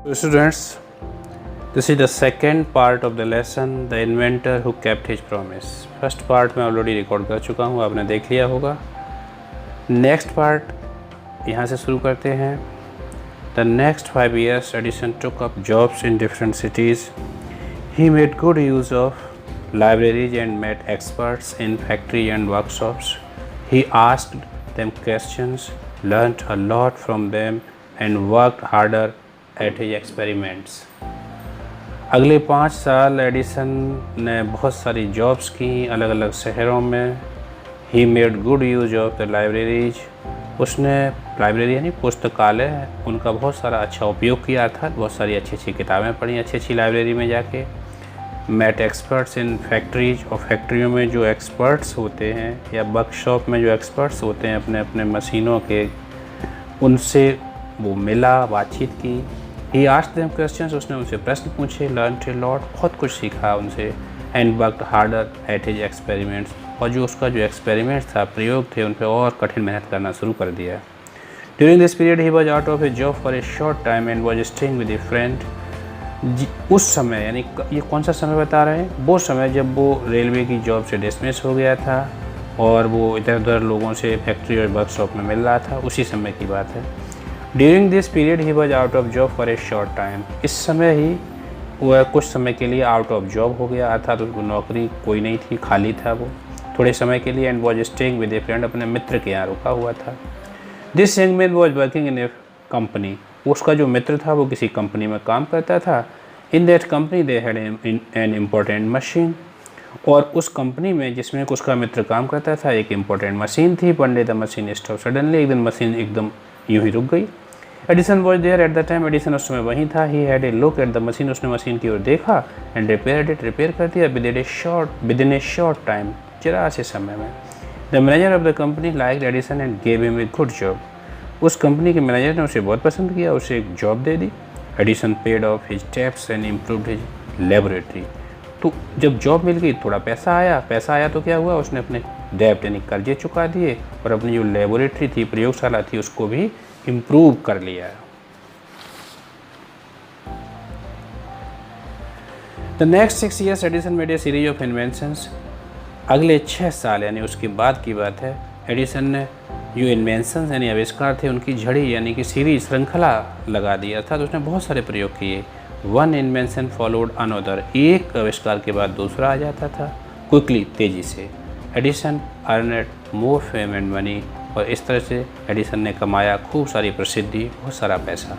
So students, this is the second part of the lesson, the inventor who kept his promise. First part मैं already record कर चुका हूँ, आपने देख लिया होगा. नेक्स्ट पार्ट यहाँ से शुरू करते हैं. The next 5 years Edison took up jobs in different cities. He made good use of libraries and met experts in factory and workshops. He asked them questions, learned a lot from them and worked harder at his experiments. अगले 5 साल Edison ने बहुत सारी jobs की अलग अलग शहरों में. He made good use of the libraries. उसने लाइब्रेरी यानी पुस्तकालय उनका बहुत सारा अच्छा उपयोग किया था. बहुत सारी अच्छी अच्छी किताबें पढ़ी अच्छी अच्छी लाइब्रेरी में जाके. मेट एक्सपर्ट्स इन फैक्ट्रीज, और फैक्ट्रियों में जो एक्सपर्ट्स होते हैं या वर्कशॉप में जो एक्सपर्ट्स होते हैं अपने अपने मशीनों के, उनसे वो मिला, बातचीत की. He asked them questions. उसने उनसे प्रश्न पूछे. लर्नड अ लॉट, बहुत कुछ सीखा उनसे. And worked harder at his experiments. और जो उसका जो एक्सपेरिमेंट्स था, प्रयोग थे, उन पर और कठिन मेहनत करना शुरू कर दिया. During this period he was out of A job for a short time and was staying with A friend. उस समय यानी ये कौन सा समय बता रहे हैं? वो समय जब वो रेलवे की जॉब से डिसमिस हो गया था और वो इधर उधर लोगों से फैक्ट्री और वर्कशॉप में मिल रहा था. उसी समय की बात है. During this period he was out of job for a short time. इस समय ही वह कुछ समय के लिए आउट ऑफ जॉब हो गया, अर्थात उसको नौकरी कोई नहीं थी, खाली था वो थोड़े समय के लिए. And was staying with A friend, अपने मित्र के यहाँ रुका हुआ था. This young man was working in A company. उसका जो मित्र था वो किसी कंपनी में काम करता था. In that company they had an important machine. और उस कंपनी में जिसमें उसका मित्र काम करता था एक इम्पोर्टेंट मशीन थी. One day the machine stop suddenly. एक दिन मशीन एकदम यूं ही रुक गई. Edison was there at the time. Edison उस समय वहीं था. He had a look at the machine. उसने मशीन की ओर देखा. And repaired it. रिपेयर कर दिया. Within a short time, जरा से समय में. The manager of the company like Edison and gave him a good job. उस कंपनी के मैनेजर ने उसे बहुत पसंद किया, उसे एक job they the. Edison paid of his debts and improved his laboratory. तो जब जॉब मिल गई थोड़ा पैसा आया तो क्या हुआ, उसने अपने डेब्ट यानी कर्जे चुका दिए और अपनी जो लेबोरेटरी थी, प्रयोगशाला थी, उसको भी इम्प्रूव कर लिया. The next 6 years Edison made a series of inventions. अगले 6 साल यानी उसके बाद की बात है, एडिसन ने जो इन्वेंशंस यानी आविष्कार थे उनकी झड़ी यानी कि सीरीज श्रृंखला लगा दिया था. तो उसने बहुत सारे प्रयोग किए. One invention followed another. एक आविष्कार के बाद दूसरा आ जाता था क्विकली, तेज़ी से. Edison earned more fame and money. और इस तरह से एडिसन ने कमाया खूब सारी प्रसिद्धि, बहुत सारा पैसा.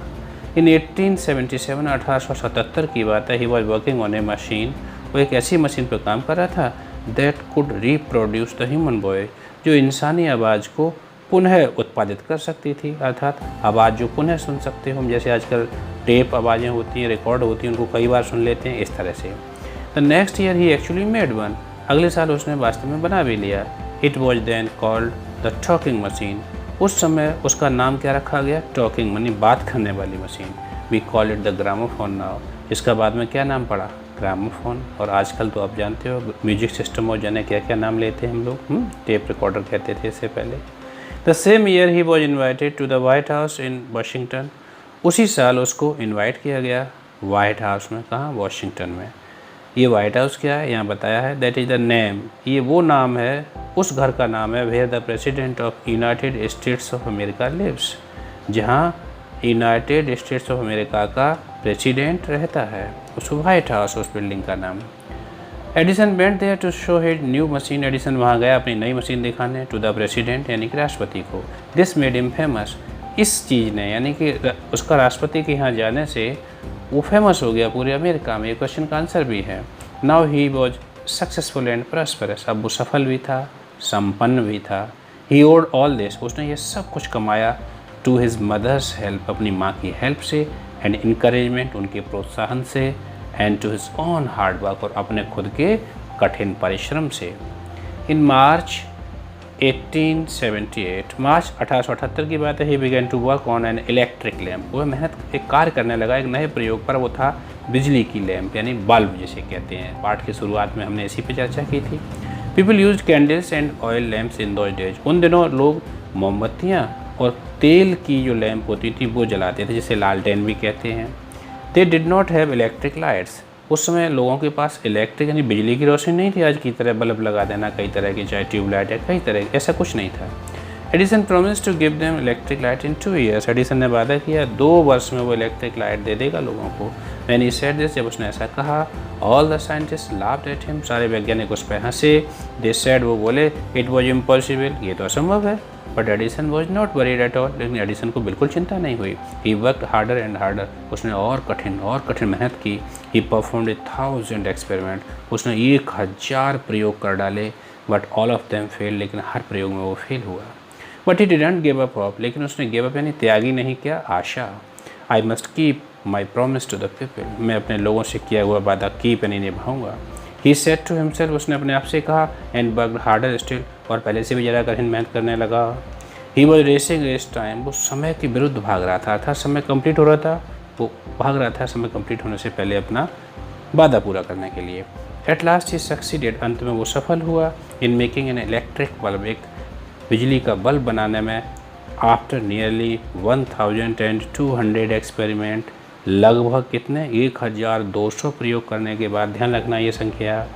इन 1877 1877 की बात है. He was working on A machine. वो एक ऐसी मशीन पर काम कर रहा था that could reproduce the human voice, जो इंसानी आवाज़ को पुनः उत्पादित कर सकती थी, अर्थात आवाज़ जो पुनः सुन सकते हो. जैसे आजकल टेप आवाज़ें होती हैं, रिकॉर्ड होती हैं, उनको कई बार सुन लेते हैं, इस तरह से. The next year he actually made one. अगले साल उसने वास्तव में बना भी लिया. It was then called the talking machine. उस समय उसका नाम क्या रखा गया? टॉकिंग यानी बात करने वाली machine. We call it the gramophone now. इसका बाद में क्या नाम पड़ा? ग्रामोफोन. और आजकल तो आप जानते हो म्यूजिक सिस्टम और जाने क्या क्या नाम लेते हैं हम लोग. टेप रिकॉर्डर कहते थे इससे पहले. The same year he was invited to the White House in Washington. उसी साल उसको इन्वाइट किया गया वाइट हाउस में. कहाँ? वाशिंगटन में. ये वाइट हाउस क्या है यहाँ बताया है. That is the name. ये वो नाम है, उस घर का नाम है where the president of United States of America lives, जहाँ यूनाइटेड स्टेट्स ऑफ अमेरिका का प्रेसिडेंट रहता है. उस वाइट हाउस, उस बिल्डिंग का नाम. Edison went there to show his new machine. Edison वहाँ गया अपनी नई मशीन दिखाने टू द प्रेसिडेंट यानी कि राष्ट्रपति को. This made him famous. इस चीज़ ने यानी कि उसका राष्ट्रपति के यहाँ जाने से वो फेमस हो गया पूरे अमेरिका में. ये क्वेश्चन का आंसर भी है. Now he was successful and prosperous. अब वो सफल भी था, संपन्न भी था. ही ओड ऑल दिस. उसने ये सब कुछ कमाया टू हिज मदर्स हेल्प, अपनी माँ की हेल्प से, एंड इनकरेजमेंट, उनके प्रोत्साहन से, and to his own hard work, और अपने खुद के कठिन परिश्रम से. इन मार्च 1878, मार्च 1878 की बात है, he began to work on an electric lamp. वह मेहनत एक कार्य करने लगा एक नए प्रयोग पर. वो था बिजली की लैम्प यानी बल्ब जिसे कहते हैं. पाठ की शुरुआत में हमने इसी पे चर्चा की थी. People use candles and oil lamps in those days. उन दिनों लोग मोमबत्तियाँ और तेल की जो लैंप होती थी वो जलाते थे, जिसे लालटेन भी कहते हैं. They did not have electric lights, उस समय लोगों के पास इलेक्ट्रिक यानी बिजली की रोशनी नहीं थी आज की तरह बल्ब लगा देना कई तरह की, चाहे ट्यूबलाइट या कई तरह की, ऐसा कुछ नहीं था। Edison promise to give them electric light in 2 years, Edison ने वादा किया 2 वर्ष में वो इलेक्ट्रिक लाइट दे देगा लोगों को। When he said this, जब उसने ऐसा कहा, all the scientists laughed at him, सारे वैज्ञानिक उस पर हंसे। They said, वो बोले, it was impossible, ये तो असंभव है। But Edison was not worried at all, लेकिन एडिसन को बिल्कुल चिंता नहीं हुई। He worked harder and harder, उसने और कठिन मेहनत की। He performed 1000 experiment, उसने 1000 प्रयोग कर डाले। But all of them failed, लेकिन हर प्रयोग में वो फेल हुआ। But he didn't give up hope, लेकिन उसने गिव अप यानी त्याग ही नहीं किया आशा। I must keep my promise to the people, मैं अपने लोगों से किया हुआ वादा कीप यानी निभाऊंगा। He said to himself, उसने अपने आप से कहा, and worked harder still, और पहले से भी ज़्यादा कठिन मेहनत करने लगा। He was racing against time, वो समय के विरुद्ध भाग रहा था, अर्थात समय कंप्लीट हो रहा था, वो भाग रहा था समय कंप्लीट होने से पहले अपना वादा पूरा करने के लिए। At last he succeeded, अंत में वो सफल हुआ in making an electric bulb, एक बिजली का बल्ब बनाने में। आफ्टर नियरली 1200 एक्सपेरिमेंट, लगभग कितने 1200 प्रयोग करने के बाद, ध्यान रखना ये संख्या।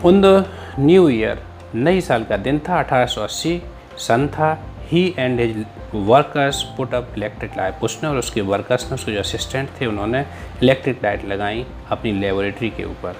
ऑन द न्यू ईयर, नई साल का दिन था, 1880 सन था। He and his workers put up electric light, उसने और उसके वर्कर्स ने, उसके जो असिस्टेंट थे, उन्होंने इलेक्ट्रिक लाइट लगाई अपनी लेबोरेटरी के ऊपर।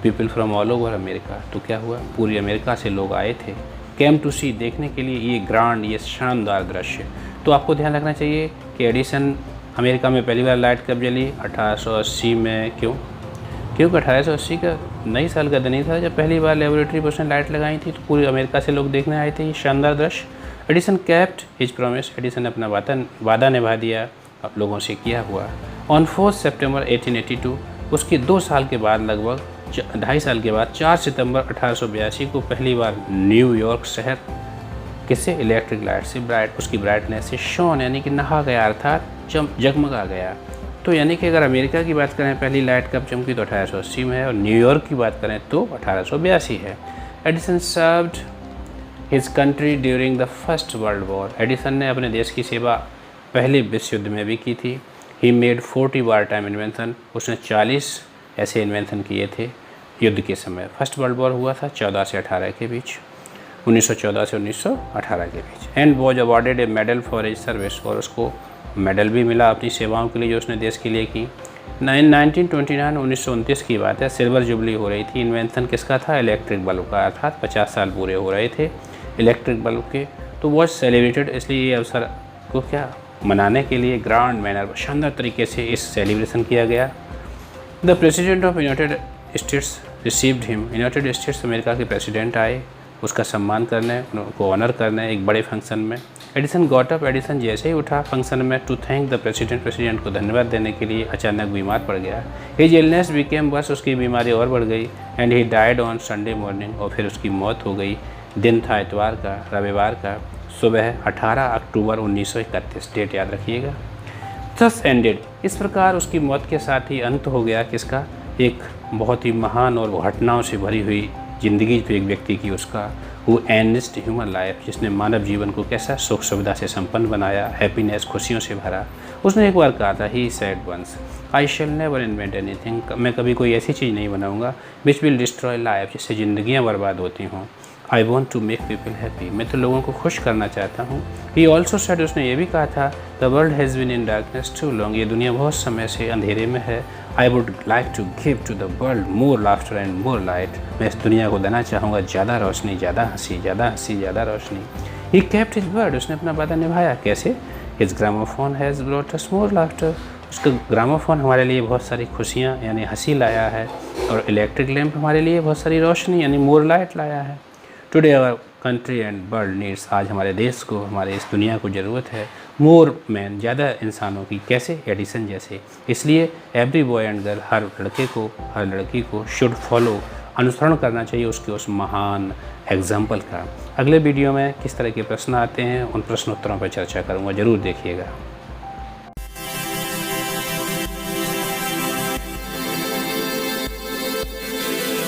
People from all over America, तो क्या हुआ, पूरी अमेरिका से लोग आए थे। केम टू सी, देखने के लिए ये ग्रांड, ये शानदार दृश्य। तो आपको ध्यान रखना चाहिए कि एडिसन अमेरिका में पहली बार लाइट कब जली, 1880 में। क्योंकि 1880 का नई साल का दिन ही था जब पहली बार लेबोरेटरी पर उसने लाइट लगाई थी, तो पूरी अमेरिका से लोग देखने आए थे ये शानदार दृश्य। Edison kept his promise, Edison ने अपना वादा निभा दिया अब लोगों से किया हुआ। ऑन 4 सितंबर 1882, उसके 2 साल के बाद, लगभग 2.5 साल के बाद, 4 सितंबर 1882 को पहली बार न्यूयॉर्क शहर किससे, इलेक्ट्रिक लाइट से उसकी ब्राइटनेस से शॉन यानी कि नहा गया, अर्थात जगमगा गया। तो यानी कि अगर अमेरिका की बात करें पहली लाइट कब चमकी तो 1880 में है, और न्यूयॉर्क की बात करें तो 1882 है। Edison served his country during the first world war, Edison ने अपने देश की सेवा पहले विश्व युद्ध में भी की थी। He made 40 war time invention, उसने 40 ऐसे इन्वेंशन किए थे युद्ध के समय। फर्स्ट वर्ल्ड वॉर हुआ था 14 से 18 के बीच, 1914 से 1918 के बीच। And was awarded a medal for his service, और उसको मेडल भी मिला अपनी सेवाओं के लिए जो उसने देश के लिए की। 1929 की बात है, सिल्वर जुबली हो रही थी। इन्वेंशन किसका था, इलेक्ट्रिक बल्ब का, अर्थात 50 साल पूरे हो रहे थे इलेक्ट्रिक बल्ब के। तो वॉज सेलिब्रेटेड, इसलिए ये अवसर को क्या मनाने के लिए ग्रांड मैनर, शानदार तरीके से इस सेलिब्रेशन किया गया। The president of United states received him, United states America के प्रेसिडेंट आए उसका सम्मान करने, उनको ऑनर करने एक बड़े फंक्शन में। एडिसन गॉट अप, एडिसन जैसे ही उठा फंक्शन में, to thank the president, president को धन्यवाद देने के लिए अचानक बीमार पड़ गया। हिज इलनेस बिकेम वर्स, उसकी बीमारी और बढ़ गई। And he died on Sunday morning, और फिर उसकी मौत हो गई। दिन था इतवार का, रविवार का, सुबह 18 अक्टूबर 1931, डेट याद रखिएगा। थस एंडेड, इस प्रकार उसकी मौत के साथ ही अंत हो गया किसका, एक बहुत ही महान और घटनाओं से भरी हुई ज़िंदगी जो एक व्यक्ति की, उसका हु एनरिच्ड ह्यूमन लाइफ, जिसने मानव जीवन को कैसा सुख सुविधा से संपन्न बनाया, हैप्पीनेस, खुशियों से भरा। उसने एक बार कहा था, he said once, I shall never invent anything, मैं कभी कोई ऐसी चीज़ नहीं बनाऊंगा विच विल डिस्ट्रॉय लाइफ, जिससे ज़िंदगियाँ बर्बाद होती हों। I want to make people happy, मैं तो लोगों को खुश करना चाहता हूँ। ही ऑल्सो सेड, उसने ये भी कहा था, the world has been in darkness too long, ये दुनिया बहुत समय से अंधेरे में है। I would like to give to the world more laughter and more light, मैं इस दुनिया को देना चाहूँगा ज़्यादा रोशनी, ज़्यादा हंसी, ज़्यादा हंसी, ज़्यादा रोशनी। ही केप्ट हिज वर्ड, उसने अपना वादा निभाया। कैसे, his gramophone has brought us more laughter, उसका ग्रामोफोन हमारे लिए बहुत सारी खुशियाँ यानी हंसी लाया है, और इलेक्ट्रिक लैम्प हमारे लिए बहुत सारी रोशनी यानी मोर लाइट लाया है। Today our country and world needs, आज हमारे देश को, हमारे इस दुनिया को ज़रूरत है मोर मैन, ज़्यादा इंसानों की। कैसे, एडिसन जैसे। इसलिए एवरी बॉय एंड गर्ल, हर लड़के को, हर लड़की को शुड फॉलो, अनुसरण करना चाहिए उसके उस महान एग्जाम्पल का। अगले वीडियो में किस तरह के प्रश्न आते हैं, उन प्रश्नोत्तरों पर चर्चा करूँगा, ज़रूर देखिएगा।